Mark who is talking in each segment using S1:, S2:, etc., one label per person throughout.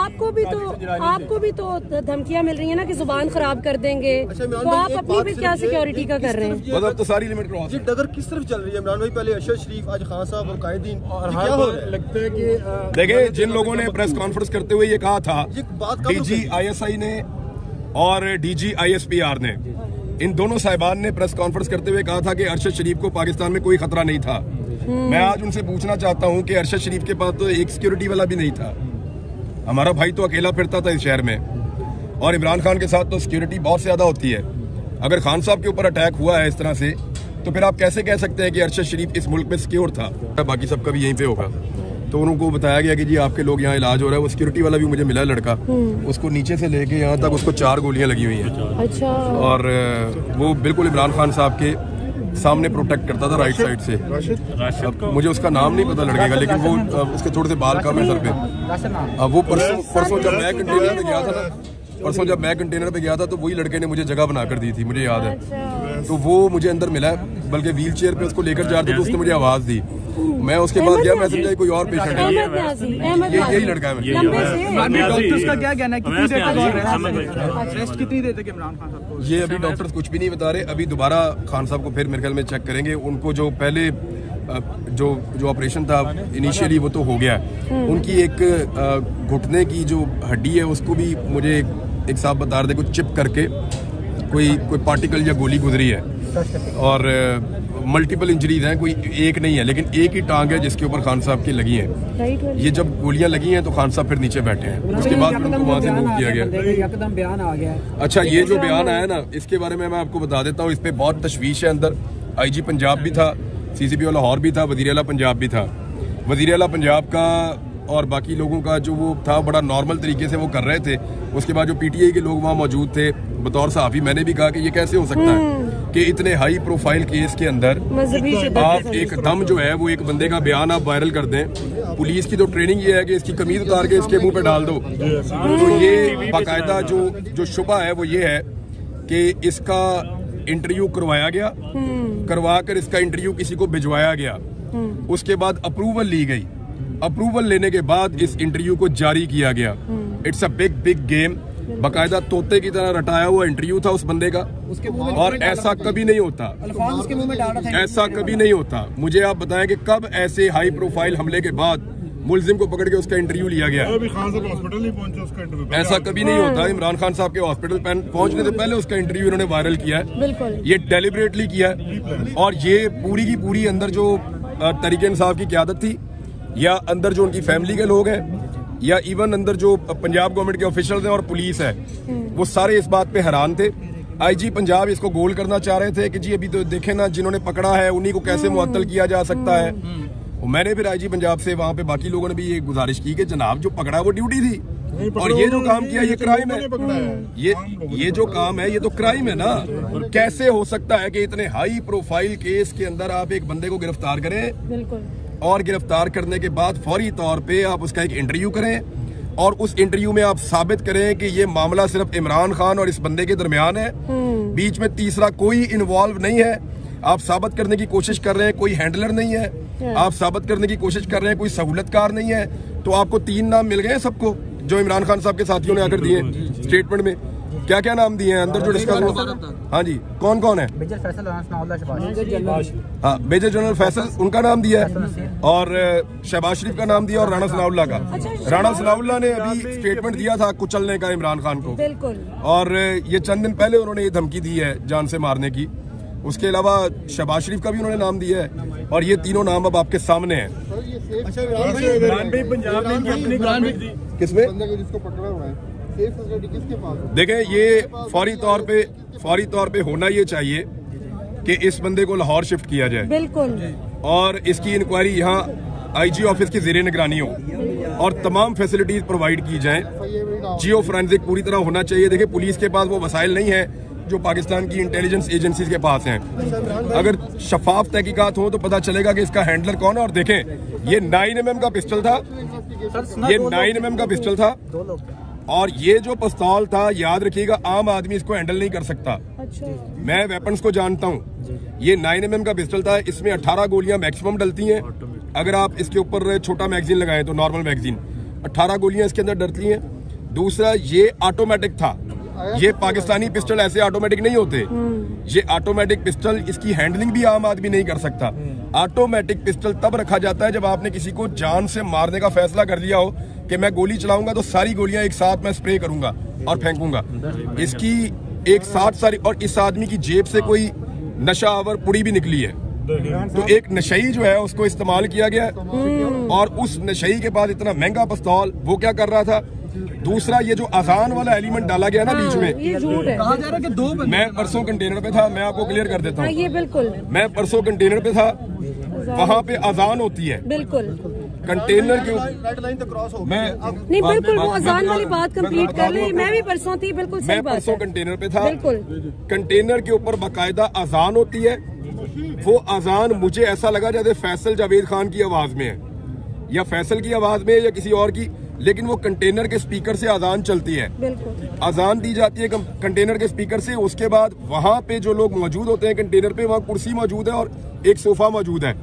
S1: आपको भी तो धमकियां मिल रही है ना कि जुबान खराब कर देंगे, तो आप अपनी भी क्या सिक्योरिटी का कर रहे हैं?
S2: मतलब तो सारी लिमिट क्रॉस है।
S3: डगर किस तरफ चल रही है इमरान भाई? पहले अरशद शरीफ, आज खान साहब और कायदीन,
S4: और
S3: क्या हो रहा है?
S4: लगता है कि
S2: देखिए, जिन लोगों ने प्रेस कॉन्फ्रेंस करते हुए ये कहा था,
S3: ये बात कब
S2: डीजी ISI ने और डीजी ISPR ने, इन दोनों साहिबान ने प्रेस कॉन्फ्रेंस करते हुए कहा था कि अरशद शरीफ को पाकिस्तान में कोई खतरा नहीं था। मैं आज उनसे पूछना चाहता हूं कि अरशद शरीफ के पास तो एक सिक्योरिटी वाला भी नहीं था। हमारा भाई तो अकेला फिरता था इस शहर में, और इमरान खान के साथ तो सिक्योरिटी बहुत ज्यादा होती है। अगर खान साहब के ऊपर अटैक हुआ है इस तरह से, तो फिर आप कैसे कह सकते हैं कि अरशद शरीफ इस मुल्क में सिक्योर था? बाकी सबका भी यहीं पे होगा। तो उनको बताया गया कि जी आपके लोग यहाँ इलाज हो रहा है। वो सिक्योरिटी वाला भी मुझे मिला लड़का, उसको नीचे से लेके यहाँ तक उसको 4 गोलियां लगी हुई हैं।
S1: अच्छा।
S2: और वो बिल्कुल इमरान खान साहब के सामने प्रोटेक्ट करता था राइट साइड से। अब मुझे उसका नाम नहीं पता लड़के का, लेकिन वो उसके थोड़े से बाल कम है सर पे। वो परसों जब मैं कंटेनर पे गया था तो वही लड़के ने मुझे जगह बनाकर दी थी, मुझे याद है। तो वो मुझे अंदर मिला, बल्कि व्हील चेयर पे उसको लेकर जा रहे थे तो उसने मुझे आवाज दी। मैं उसके बाद गया, मैं समझा कोई और पेशेंट है, यही लड़का है।
S5: डॉक्टर्स का क्या कहना है, कितनी देर तक रेस्ट कितनी देर तक इमरान खान साहब को?
S2: ये अभी डॉक्टर्स कुछ भी नहीं बता रहे। अभी दोबारा खान साहब को फिर मेरे ख्याल में चेक करेंगे। उनको जो पहले जो ऑपरेशन था इनिशियली वो तो हो गया। उनकी एक घुटने की जो हड्डी है उसको भी मुझे एक साहब बता रहे थे, कुछ चिप करके कोई पार्टिकल या गोली गुजरी है, और मल्टीपल इंजरीज हैं, कोई एक नहीं है, लेकिन एक ही टांग है जिसके ऊपर खान साहब की लगी हैं। ये जब गोलियां लगी हैं तो खान साहब फिर नीचे बैठे हैं, उसके बाद फिर उनको वहां से मूव किया गया।
S5: एकदम बयान आ गया।
S2: अच्छा, ये जो बयान आया ना, इसके बारे में मैं आपको बता देता हूँ। इस पे बहुत तशवीश है अंदर। IG पंजाब भी था, CCPO लाहौर भी था, वज़ीर आला पंजाब भी था। वज़ीर आला पंजाब का और बाकी लोगों का जो वो था, बड़ा नॉर्मल तरीके से वो कर रहे थे। उसके बाद जो PTI के लोग वहाँ मौजूद थे, बतौर सहाफ़ी मैंने भी कहा कि ये कैसे हो सकता है कि इतने हाई प्रोफाइल केस के अंदर आप एकदम जो है वो एक बंदे का बयान आप वायरल कर दें। पुलिस की तो ट्रेनिंग ये है कि इसकी कमीज उतार के इसके मुंह पे डाल दो। तो ये बाकायदा जो शुबा है वो ये है कि इसका इंटरव्यू करवाया गया, करवा कर इसका इंटरव्यू किसी को भिजवाया गया, उसके बाद अप्रूवल ली गई। अप्रूवल लेने के बाद इस इंटरव्यू को जारी किया गया। It's a big game. बाकायदा तोते की तरह रटाया हुआ इंटरव्यू था उस बंदे का, और ऐसा कभी नहीं होता, ऐसा कभी नहीं होता। मुझे आप बताएं कि कब ऐसे हाई प्रोफाइल हमले के बाद मुलजिम को पकड़ के उसका इंटरव्यू लिया गया?
S4: खान साहब हॉस्पिटल नहीं पहुंचे, उसका इंटरव्यू
S2: ऐसा कभी नहीं होता। इमरान खान साहब के हॉस्पिटल पहुंचने से पहले उसका इंटरव्यू इन्होंने वायरल किया है। ये डेलिबरेटली किया है, और ये पूरी की पूरी अंदर जो तरीके इंसाफ की क़यादत थी, या अंदर जो उनकी फैमिली के लोग हैं, या इवन अंदर जो पंजाब गवर्नमेंट के ऑफिशियल्स हैं और पुलिस है, वो सारे इस बात पे हैरान थे। IG पंजाब इसको गोल करना चाह रहे थे कि जी अभी तो देखें ना, जिन्होंने पकड़ा है उन्हीं को कैसे मुअत्तल किया जा सकता है। मैंने फिर IG पंजाब से वहाँ पे बाकी लोगों ने भी ये गुजारिश की कि जनाब जो पकड़ा वो ड्यूटी थी, और ये जो काम किया ये क्राइम है। ये जो काम है ये तो क्राइम है ना। कैसे हो सकता है कि इतने हाई प्रोफाइल केस के अंदर आप एक बंदे को गिरफ्तार करें, और गिरफ्तार करने के बाद फौरी तौर पे आप उसका एक इंटरव्यू करें, और उस इंटरव्यू में आप साबित करें कि ये मामला सिर्फ इमरान खान और इस बंदे के दरमियान है, बीच में तीसरा कोई इन्वॉल्व नहीं है। आप साबित करने की कोशिश कर रहे हैं कोई हैंडलर नहीं है, आप साबित करने की कोशिश कर रहे हैं कोई सहूलतकार नहीं है। तो आपको 3 नाम मिल गए सबको, जो इमरान खान साहब के साथियों ने आकर दिए स्टेटमेंट में। क्या क्या नाम दिए हैं अंदर जो डिस्कस हुआ? हाँ जी, कौन कौन है?
S5: मेजर फैसल,
S2: हाँ, मेजर जनरल फैसल, उनका नाम दिया है, और शहबाज शरीफ का नाम दिया, और राणा सनाउल्लाह का। राणा सनाउल्लाह ने अभी स्टेटमेंट दिया था कुचलने का इमरान खान को, और ये चंद दिन पहले उन्होंने ये धमकी दी है जान से मारने की। उसके अलावा शहबाज शरीफ का भी उन्होंने नाम दिया है, और ये तीनों नाम अब आपके सामने हैं। किसमें? देखें, ये फौरी तौर पे होना ये चाहिए कि इस बंदे को लाहौर शिफ्ट किया जाए, बिल्कुल, और इसकी इंक्वायरी यहाँ IG ऑफिस की ज़ेरे निगरानी हो, और तमाम फैसिलिटीज प्रोवाइड की जाएं। जियो फोरेंसिक पूरी तरह होना चाहिए। देखिए, पुलिस के पास वो वसाइल नहीं है जो पाकिस्तान की इंटेलिजेंस एजेंसीज के पास हैं। अगर शफाफ तहकीकात हो तो पता चलेगा कि इसका हैंडलर कौन है। और देखें, ये 9mm का पिस्टल था, ये 9mm का पिस्टल था, और ये जो पिस्तौल था, याद रखिएगा, आम आदमी इसको हैंडल नहीं कर सकता। मैं वेपन्स को जानता हूँ। ये 9mm का पिस्टल था, इसमें 18 गोलियां मैक्सिमम डलती हैं। अगर आप इसके ऊपर छोटा मैगजीन लगाएं तो नॉर्मल मैगजीन 18 गोलियां इसके अंदर डलती हैं। दूसरा ये ऑटोमेटिक था, ये पाकिस्तानी पिस्टल ऐसे ऑटोमेटिक नहीं होते, ये ऑटोमेटिक पिस्टल, इसकी हैंडलिंग भी आम आदमी नहीं कर सकता। ऑटोमेटिक पिस्टल तब रखा जाता है जब आपने किसी को जान से मारने का फैसला कर लिया हो कि मैं गोली चलाऊंगा तो सारी गोलियां एक साथ मैं स्प्रे करूंगा और फेंकूंगा। इसकी एक साथ सारी, और इस आदमी की जेब से कोई नशा आवर पुड़ी भी निकली है, तो एक नशई जो है उसको इस्तेमाल किया गया है। और उस नशई के बाद इतना महंगा पिस्तौल वो क्या कर रहा था। दूसरा ये जो अजान वाला एलिमेंट डाला गया ना बीच में,
S1: ये झूठ है।
S5: कहा जा रहा है कि 2 बंदे।
S2: मैं परसों कंटेनर पे था, मैं आपको क्लियर कर देता हूँ।
S1: ये बिल्कुल,
S2: मैं परसों कंटेनर पे था, वहाँ पे अजान होती है
S1: बिल्कुल
S2: कंटेनर के
S3: रेड लाइन तक क्रॉस हो गई।
S2: मैं
S1: नहीं, बिल्कुल वो अजान वाली बात कंप्लीट कर ली। मैं भी परसों थी, बिल्कुल सही
S2: मैं
S1: बात
S2: परसों
S1: है।
S2: कंटेनर पे था,
S1: बिल्कुल
S2: कंटेनर के ऊपर बाकायदा अजान होती है। वो अजान मुझे ऐसा लगा जैसे फैसल जावेद खान की आवाज में है, या फैसल की आवाज में है या किसी और की, लेकिन वो कंटेनर के स्पीकर से अजान चलती है,
S1: बिल्कुल
S2: अजान दी जाती है कंटेनर के स्पीकर से। उसके बाद वहां पे जो लोग मौजूद होते हैं कंटेनर पे, वहाँ कुर्सी मौजूद है और एक सोफा मौजूद है,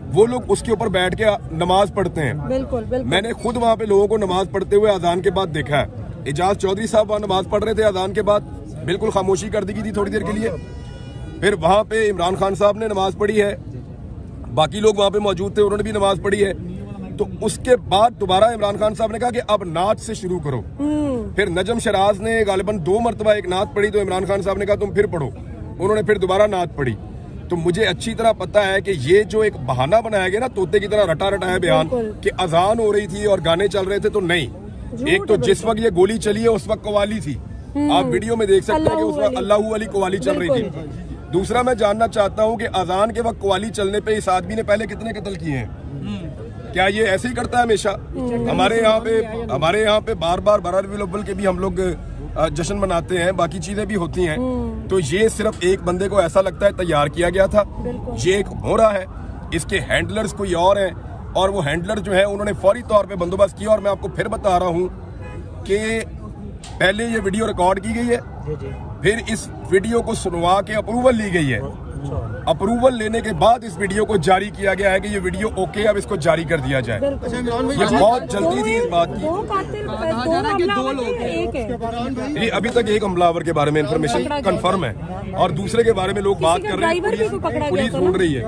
S2: वो लोग उसके ऊपर बैठ के नमाज पढ़ते हैं।
S1: बिल्कुल बिल्कुल
S2: मैंने खुद वहाँ पे लोगों को नमाज पढ़ते हुए अजान के बाद देखा है। एजाज चौधरी साहब वहाँ नमाज पढ़ रहे थे, अजान के बाद बिल्कुल खामोशी कर दी गई थी थोड़ी देर के लिए। फिर वहाँ पे इमरान खान साहब ने नमाज पढ़ी है, बाकी लोग वहाँ पे मौजूद थे, उन्होंने भी नमाज पढ़ी है। तो उसके बाद दोबारा इमरान खान साहब ने कहा कि अब नात से शुरू करो। फिर नजम शराज ने गालिबन 2 मरतबा एक नात पढ़ी, तो इमरान खान साहब ने कहा तुम फिर पढ़ो, उन्होंने फिर दोबारा नात पढ़ी। तो मुझे अच्छी तरह पता है कि ये जो एक बहाना बनाया गया ना, तोते की तरह रटा रटा है बयान कि अजान हो रही थी और गाने चल रहे थे, तो नहीं। एक तो जिस वक्त ये गोली चली है उस वक्त कवाली थी, आप वीडियो में देख सकते हैं कि उस वक्त अल्लाहू वाली कवाली चल रही थी। दूसरा मैं जानना चाहता हूँ कि अजान के वक्त कवाली चलने पे इस आदमी ने पहले कितने कत्ल किए हैं? क्या ये ऐसे ही करता है हमेशा? हमारे यहाँ पे बार बार बररबिल अव्वल के भी हम लोग जश्न मनाते हैं, बाकी चीजें भी होती हैं। तो ये सिर्फ एक बंदे को ऐसा लगता है तैयार किया गया था, ये एक हो रहा है, इसके हैंडलर्स कोई और हैं, और वो हैंडलर जो है उन्होंने फौरी तौर पे बंदोबस्त किया। और मैं आपको फिर बता रहा हूँ कि पहले ये वीडियो रिकॉर्ड की गई है, फिर इस वीडियो को सुनवा के अप्रूवल ली गई है, अप्रूवल लेने के बाद इस वीडियो को जारी किया गया है कि ये वीडियो ओके, अब इसको जारी कर दिया जाए। ये बहुत जल्दी थी इस बात की। ये अभी तक एक हमलावर के बारे में इंफॉर्मेशन कंफर्म है, और दूसरे के बारे में लोग बात कर रहे हैं, पुलिस ढूंढ रही है।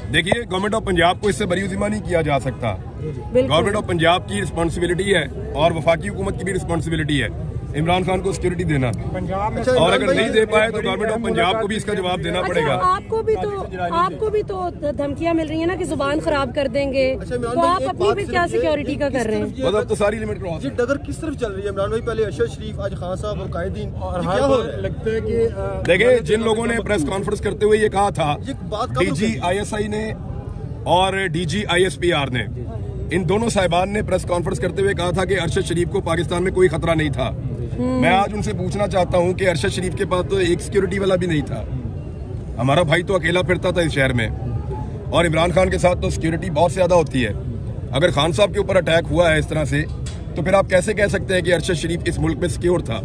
S2: देखिए, गवर्नमेंट ऑफ पंजाब को इससे बरीउज़िमा नहीं किया जा सकता। गवर्नमेंट ऑफ पंजाब की रिस्पॉन्सिबिलिटी है और वफाकी हुकूमत की भी रिस्पॉन्सिबिलिटी है इमरान खान को सिक्योरिटी देना, और अगर नहीं दे पाए तो गवर्नमेंट ऑफ पंजाब को भी इसका जवाब देना पड़ेगा।
S1: आपको भी तो धमकियां मिल रही है ना कि जुबान खराब कर देंगे, तो आप अपनी भी क्या सिक्योरिटी का कर रहे हैं?
S2: मतलब तो सारी लिमिट क्रॉस
S3: ये डगर किस तरफ चल रही है इमरान भाई? पहले अरशद शरीफ, आज खान साहब और कायदीन,
S4: और
S3: क्या हो रहा है?
S4: लगता है कि
S2: देखिए, जिन लोगों ने प्रेस कॉन्फ्रेंस करते हुए ये कहा था,
S3: ये बात कब
S2: डीजी ISI ने और डीजी ISPR ने, इन दोनों साहिबान ने प्रेस कॉन्फ्रेंस करते हुए कहा था कि अरशद शरीफ को पाकिस्तान में कोई खतरा नहीं था। मैं आज उनसे पूछना चाहता हूं कि अरशद शरीफ के पास तो एक सिक्योरिटी वाला भी नहीं था, हमारा भाई तो अकेला फिरता था इस शहर में, और इमरान खान के साथ तो सिक्योरिटी बहुत ज्यादा होती है। अगर खान साहब के ऊपर अटैक हुआ है इस तरह से, तो फिर आप कैसे कह सकते हैं कि अरशद शरीफ इस मुल्क में सिक्योर था?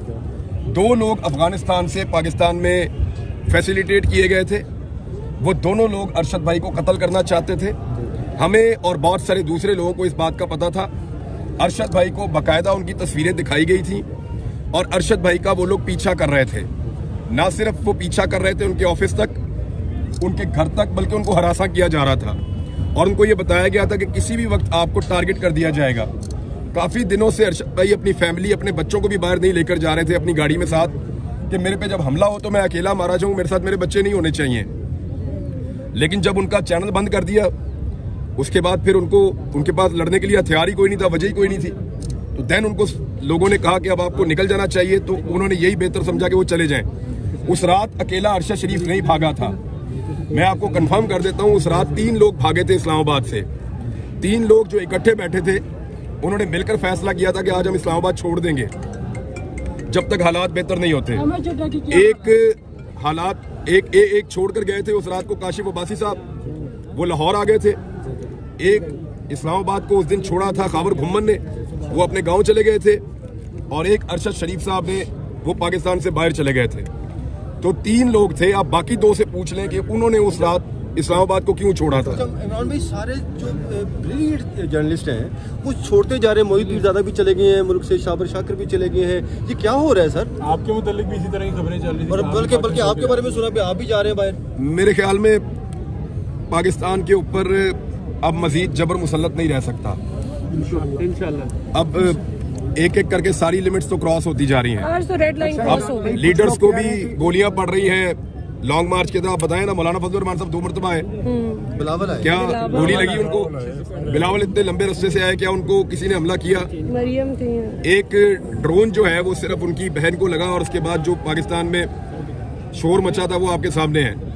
S2: 2 लोग अफगानिस्तान से पाकिस्तान में फैसिलिटेट किए गए थे, वो दोनों लोग अरशद भाई को कत्ल करना चाहते थे। हमें और बहुत सारे दूसरे लोगों को इस बात का पता था। अरशद भाई को बाकायदा उनकी तस्वीरें दिखाई गई थी, और अरशद भाई का वो लोग पीछा कर रहे थे। ना सिर्फ वो पीछा कर रहे थे उनके ऑफिस तक, उनके घर तक, बल्कि उनको हरासा किया जा रहा था, और उनको ये बताया गया था कि किसी भी वक्त आपको टारगेट कर दिया जाएगा। काफी दिनों से अरशद भाई अपनी फैमिली, अपने बच्चों को भी बाहर नहीं लेकर जा रहे थे अपनी गाड़ी में साथ, कि मेरे पे जब हमला हो तो मैं अकेला मारा जाऊं, मेरे साथ मेरे बच्चे नहीं होने चाहिए। लेकिन जब उनका चैनल बंद कर दिया, उसके बाद फिर उनके पास लड़ने के लिए हथियार ही कोई नहीं था, वजह ही कोई नहीं थी। तो देन उनको लोगों ने कहा कि अब आपको निकल जाना चाहिए, तो उन्होंने यही बेहतर समझा कि वो चले जाएं। उस रात अकेला अरशद शरीफ नहीं भागा था, मैं आपको कंफर्म कर देता हूं, उस रात 3 लोग भागे थे इस्लामाबाद से। 3 लोग जो इकट्ठे बैठे थे, उन्होंने मिलकर फैसला किया था कि आज हम इस्लामाबाद छोड़ देंगे जब तक हालात बेहतर नहीं होते। एक छोड़कर गए थे उस रात को काशिफ अब्बासी साहब, वो लाहौर आ गए थे। एक इस्लामाबाद को उस दिन छोड़ा था खाबर घुम्मन ने, वो अपने गांव चले गए थे, और एक अरशद शरीफ साहब ने, वो पाकिस्तान से बाहर चले गए थे। तो 3 लोग थे। आप बाकी 2 से पूछ लें कि उन्होंने उस रात इस्लामाबाद को क्यों छोड़ा था।
S3: इमरान भाई सारे जो ब्रिलियंट जर्नलिस्ट हैं वो छोड़ते जा रहे हैं। मोहित पीरजादा भी चले गए हैं मुल्क से, शाबर शाकिर भी चले गए हैं। ये क्या हो रहा है सर?
S4: आपके मुतालिक भी इसी तरह की खबरें चल रही थी
S3: और बल्कि आपके बारे में सुना भी आप भी जा रहे हैं बाहर।
S2: मेरे ख्याल में पाकिस्तान के ऊपर अब मजीद जबर मुसल्लत नहीं रह सकता। इंशाल्लाह अब एक एक करके सारी लिमिट्स तो क्रॉस होती जा रही हैं।
S1: आज तो रेड लाइन क्रॉस हो गई।
S2: लीडर्स को भी गोलियां पड़ रही हैं लॉन्ग मार्च के तरह। आप बताएं ना, मौलाना फजल रहमान साहब 2 मरतबा आए,
S3: बिलावल है
S2: क्या गोली लगी उनको? बिलावल इतने लंबे रास्ते से आए, क्या उनको किसी ने हमला किया?
S1: मरियम थी।
S2: एक ड्रोन जो है वो सिर्फ उनकी बहन को लगा और उसके बाद जो पाकिस्तान में शोर मचा था वो आपके सामने है।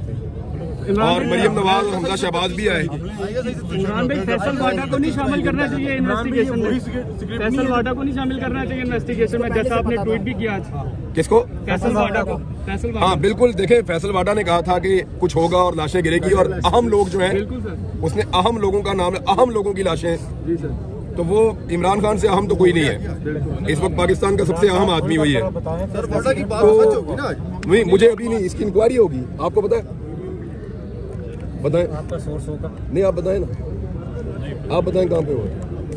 S2: और मरियम नवाज और हमजा शहबाज भी आए।
S5: इमरान भाई फैसल वाडा को नहीं शामिल करना चाहिए इन्वेस्टिगेशन में? फैसल वाडा को नहीं शामिल करना चाहिए इन्वेस्टिगेशन में, जैसा आपने ट्वीट भी किया आज।
S2: किसको?
S5: फैसल वाडा को। फैसल वाडा।
S2: हाँ बिल्कुल, देखें फैसल वाडा ने कहा था कि कुछ होगा और लाशें गिरेगी और अहम लोग जो हैं,
S5: बिल्कुल सर,
S2: उसने अहम लोगों का नाम, अहम लोगों की लाशें,
S5: जी सर,
S2: तो वो इमरान खान से अहम तो कोई नहीं है। इस वक्त पाकिस्तान का सबसे अहम आदमी वही है।
S3: सर वाडा की बात सच होगी ना आज?
S2: नहीं, मुझे अभी नहीं, इसकी इंक्वायरी होगी। आपको पता है? बताएं
S6: आपका सोर्स होगा।
S2: नहीं, आप बताएं ना, आप बताएं कहाँ पे हो?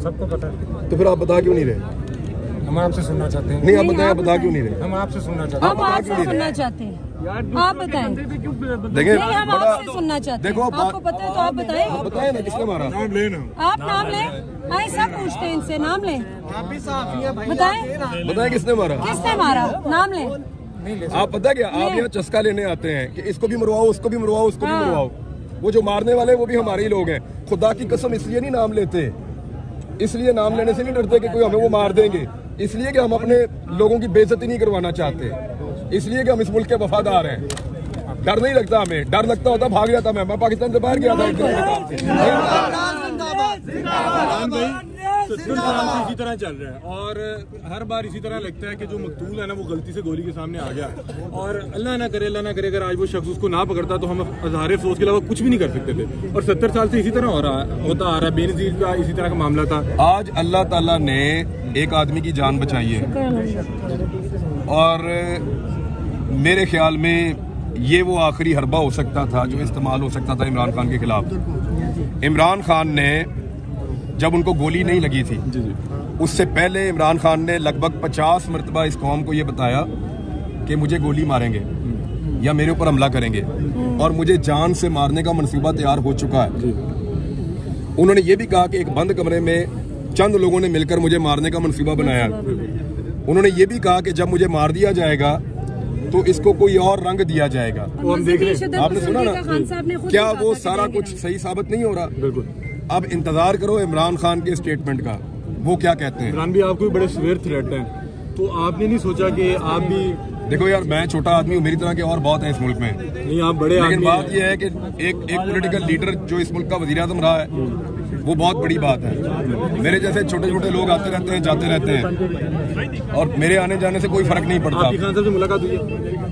S6: सबको पता है।
S2: तो फिर आप बता क्यों नहीं रहे?
S6: हम आपसे सुनना चाहते हैं।
S2: नहीं, आप बताएं, आप बता क्यों नहीं रहे?
S6: हम आपसे सुनना चाहते हैं।
S1: हम आपसे सुनना चाहते हैं, आप बताएं।
S2: देखिए
S1: नहीं, हम आपसे सुनना चाहते हैं।
S2: देखो,
S1: आपको पता है तो आप बताएं।
S2: आप बताएं ना किसने मारा?
S4: नाम लेना।
S1: आप नाम लें। आए सब पूछते हैं इनसे, नाम लें।
S6: आप भी साफी है भाई।
S1: बताएं
S2: बताएं किसने मारा?
S1: किसने मारा, नाम लें।
S2: आप पता क्या, आप यहाँ चस्का लेने आते हैं कि इसको भी मरवाओ, उसको भी मरवाओ, उसको भी मरवाओ। वो जो मारने वाले वो भी हमारे ही लोग हैं। खुदा की कसम इसलिए नहीं नाम लेते, इसलिए नाम लेने से नहीं डरते कि कोई हमें वो मार देंगे, इसलिए कि हम अपने लोगों की बेइज्जती नहीं करवाना चाहते, इसलिए कि हम इस मुल्क के वफादार हैं। डर नहीं लगता हमें, डर लगता होता भाग जाता मैं पाकिस्तान से बाहर गया था।
S4: इसी तरह चल रहा है और हर बार इसी तरह लगता है कि जो मकतूल है ना वो गलती से गोली के सामने आ गया और अल्लाह ना करे अगर आज वो शख्स उसको ना पकड़ता तो हम अज़हार अफसोस के अलावा कुछ भी नहीं कर सकते थे। और 70 साल से इसी तरह होता आ रहा है। बेनज़ीर का इसी तरह का मामला था।
S2: आज अल्लाह ताला ने एक आदमी की जान बचाई है और मेरे ख्याल में ये वो आखिरी हरबा हो सकता था जो इस्तेमाल हो सकता था इमरान खान के खिलाफ। इमरान खान ने जब उनको गोली नहीं लगी थी, उससे पहले इमरान खान ने लगभग 50 मरतबा इस कौम को ये बताया कि मुझे गोली मारेंगे या मेरे ऊपर हमला करेंगे और मुझे जान से मारने का मंसूबा तैयार हो चुका है। उन्होंने ये भी कहा कि एक बंद कमरे में चंद लोगों ने मिलकर मुझे मारने का मंसूबा बनाया। उन्होंने ये भी कहा कि जब मुझे मार दिया जाएगा तो इसको कोई और रंग दिया जाएगा।
S1: वो हम देख रहे हैं। आपने सुना ना,
S2: क्या वो सारा कुछ सही साबित नहीं हो रहा?
S4: बिल्कुल।
S2: अब इंतजार करो इमरान खान के स्टेटमेंट का, वो क्या कहते हैं।
S4: इमरान भी आपको भी बड़े सवेर थ्रेट हैं, तो आपने नहीं सोचा कि आप भी?
S2: देखो यार, मैं छोटा आदमी हूँ, मेरी तरह के और बहुत हैं इस मुल्क में।
S4: नहीं, आप बड़े
S2: लेकिन
S4: आदमी
S2: बात
S4: हैं।
S2: यह है कि एक पॉलिटिकल लीडर जो इस मुल्क का वज़ीर आज़म रहा है वो बहुत बड़ी बात है। मेरे जैसे छोटे छोटे लोग आते रहते हैं, जाते रहते हैं और मेरे आने जाने से कोई फर्क नहीं पड़ता।
S4: आपकी खान साहब से मुलाकात हुई है?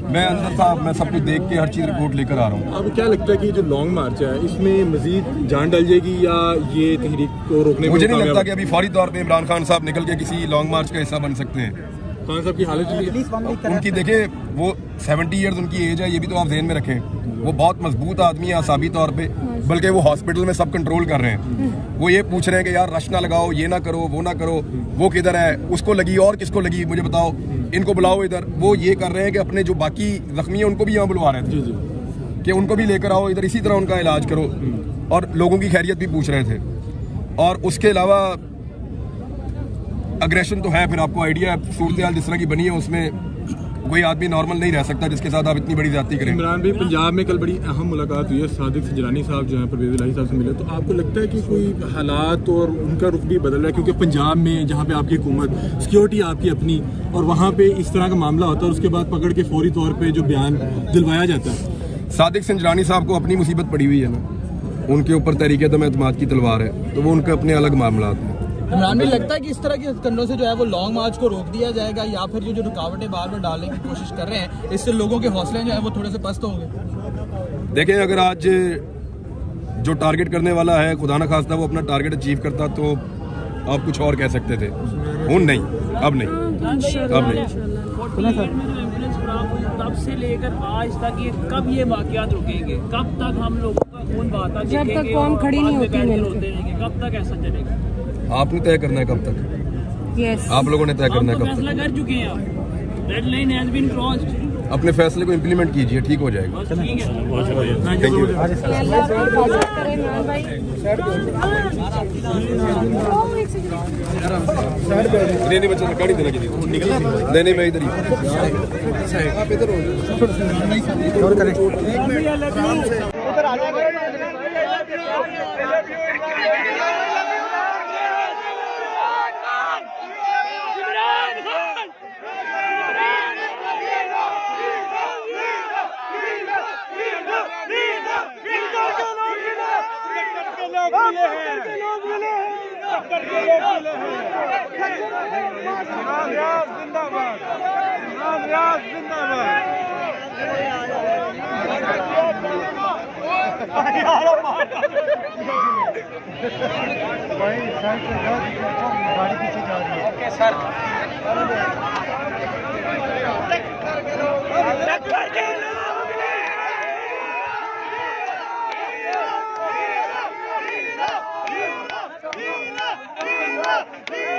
S2: मैं अंदर था, मैं सब कुछ देख के हर चीज़ रिपोर्ट लेकर आ रहा हूँ।
S4: अब क्या लगता है कि जो लॉन्ग मार्च है इसमें मजीद जान डल जाएगी या ये तहरीक को रोकने में?
S2: मुझे नहीं लगता कि अभी फौरी तौर पे इमरान खान साहब निकल के किसी लॉन्ग मार्च का हिस्सा बन सकते हैं।
S4: खान साहब की हालत
S2: उनकी देखें, वो 70 ईयर्स उनकी एज है, ये भी तो आप ध्यान में रखें। वो बहुत मजबूत आदमी है आसाबी तौर पे, बल्कि वो हॉस्पिटल में सब कंट्रोल कर रहे हैं। वो ये पूछ रहे हैं कि यार रश ना लगाओ, ये ना करो, वो ना करो, वो किधर है, उसको लगी और किसको लगी मुझे बताओ, इनको बुलाओ इधर। वो ये कर रहे हैं कि अपने जो बाकी जख्मी है उनको भी यहाँ बुलवा रहे थे कि उनको भी लेकर आओ इधर, इसी तरह उनका इलाज करो और लोगों की खैरियत भी पूछ रहे थे। और उसके अलावा अग्रेशन तो है, फिर आपको आइडिया है सूरत हाल जिस तरह की बनी है उसमें कोई आदमी नॉर्मल नहीं रह सकता जिसके साथ आप इतनी बड़ी ज्यादती करें।
S4: इमरान भाई, पंजाब में कल बड़ी अहम मुलाकात हुई है, सादिक संजरानी साहब जो है परवेज़ इलाही साहब से मिले, तो आपको लगता है कि कोई हालात और उनका रुख भी बदल रहा है? क्योंकि पंजाब में जहाँ पे आपकी हुकूमत, सिक्योरिटी आपकी अपनी, और वहाँ पे इस तरह का मामला होता है और उसके बाद पकड़ के फौरी तौर पर जो बयान दिलवाया जाता है।
S2: सादिक संजरानी साहब को अपनी मुसीबत पड़ी हुई है ना, उनके ऊपर तहरीक-ए-एतमाद की तलवार है, तो वो उनके अपने अलग मामला हैं।
S5: इमरान भाई, लगता है कि इस तरह के कंडों से जो है वो लॉन्ग मार्च को रोक दिया जाएगा या फिर जो रुकावटें बार बार डालने की कोशिश कर रहे हैं इससे लोगों के हौसले जो है वो थोड़े से पस्त होंगे?
S2: देखें, अगर आज जो टारगेट करने वाला है खुदा न खास्ता वो अपना टारगेट अचीव करता तो आप कुछ और कह सकते थे। नहीं, अब नहीं, अब नहीं।
S7: तब से लेकर आज तक ये कब ये वाकयात रुकेंगे? कब तक हम लोगों का
S1: जब तक कौम खड़ी नहीं होती मिलके।
S7: कब तक ऐसा चलेगा?
S2: आपने तय करना है कब तक,
S1: यस
S2: आप लोगों ने तय करना है
S7: हम तो
S2: कब
S7: फैसला
S2: तक।
S7: कर चुके हैं, आप red line has been crossed.
S2: अपने फैसले को इम्प्लीमेंट कीजिए, ठीक हो जाएगा।
S7: बस ठीक है।
S2: Thank you.
S1: अल्लाह आपको हिफाजत करे इमरान भाई।
S2: नहीं बच्चा गाड़ी देना किसी को निकलना नहीं मैं इधर ही आप इधर
S8: Viva!